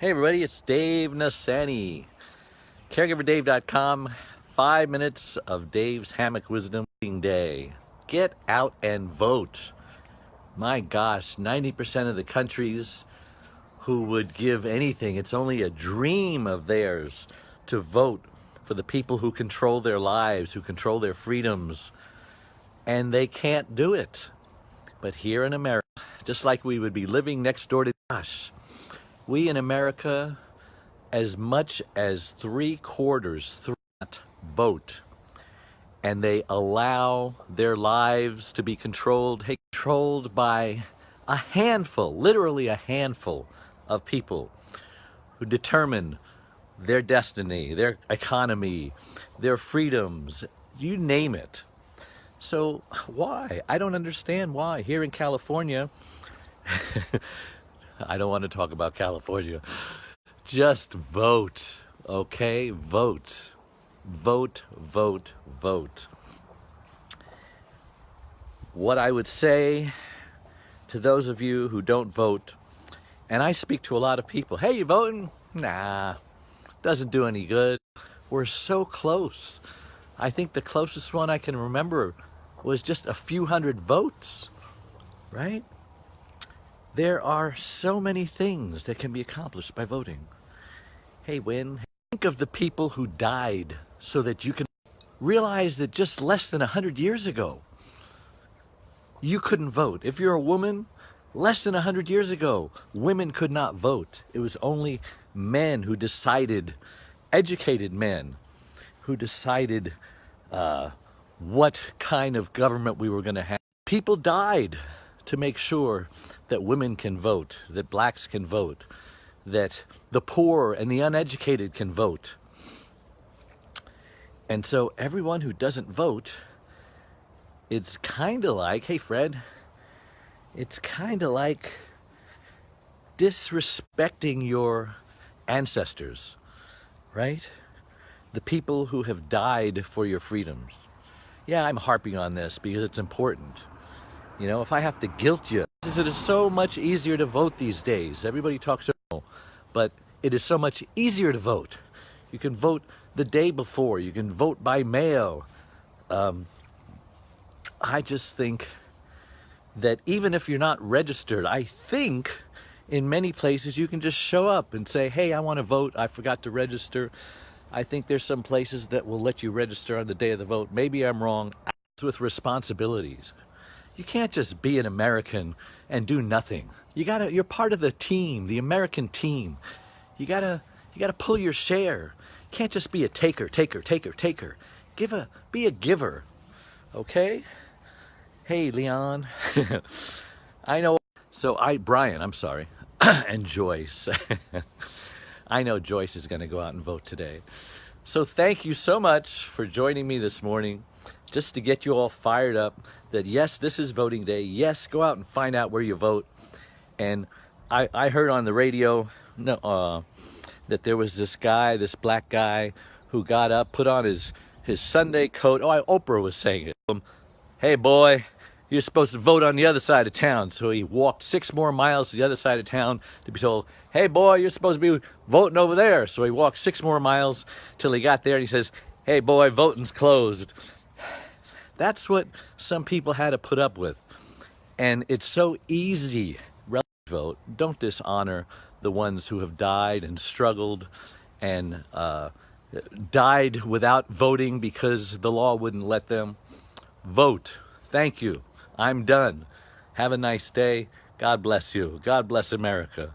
Hey everybody, it's Dave Nassani. CaregiverDave.com. 5 minutes of Dave's hammock wisdom day. Get out and vote. My gosh, 90% of the countries who would give anything, it's only a dream of theirs to vote for the people who control their lives, who control their freedoms, and they can't do it. But here in America, just like we would be living next door to gosh, we in America, as much as 3/4 vote, and they allow their lives to be controlled by a handful, literally a handful of people who determine their destiny, their economy, their freedoms, you name it. So why? I don't understand why. Here in California, I don't want to talk about California. Just vote, okay? Vote. Vote, vote, vote. What I would say to those of you who don't vote, and I speak to a lot of people, hey, you voting? Nah, doesn't do any good. We're so close. I think the closest one I can remember was just a few hundred votes, right? There are so many things that can be accomplished by voting. Hey, think of the people who died so that you can realize that just less than 100 years ago, you couldn't vote. If you're a woman, less than 100 years ago, women could not vote. It was only men who decided, educated men, who decided what kind of government we were going to have. People died to make sure that women can vote, that blacks can vote, that the poor and the uneducated can vote. And so everyone who doesn't vote, it's kind of like, hey Fred, it's kind of like disrespecting your ancestors, right? The people who have died for your freedoms. Yeah, I'm harping on this because it's important. You know, if I have to guilt you, it is so much easier to vote these days. Everybody talks about, but it is so much easier to vote. You can vote the day before. You can vote by mail. I just think that even if you're not registered, I think in many places you can just show up and say, hey, I want to vote. I forgot to register. I think there's some places that will let you register on the day of the vote. Maybe I'm wrong. With responsibilities. You can't just be an American and do nothing. You're part of the team, the American team. You gotta pull your share. You can't just be a taker. Be a giver. Okay? Hey, Leon. I know. So Brian, I'm sorry. And Joyce. I know Joyce is going to go out and vote today. So thank you so much for joining me this morning, just to get you all fired up that yes, this is voting day. Yes, go out and find out where you vote. And I heard on the radio that there was this black guy who got up, put on his Sunday coat. Oprah was saying it. Hey boy, you're supposed to vote on the other side of town. So he walked 6 more miles to the other side of town to be told, hey boy, you're supposed to be voting over there. So he walked 6 more miles till he got there and he says, hey boy, voting's closed. That's what some people had to put up with. And it's so easy to vote. Don't dishonor the ones who have died and struggled and died without voting because the law wouldn't let them. Vote. Thank you. I'm done. Have a nice day. God bless you. God bless America.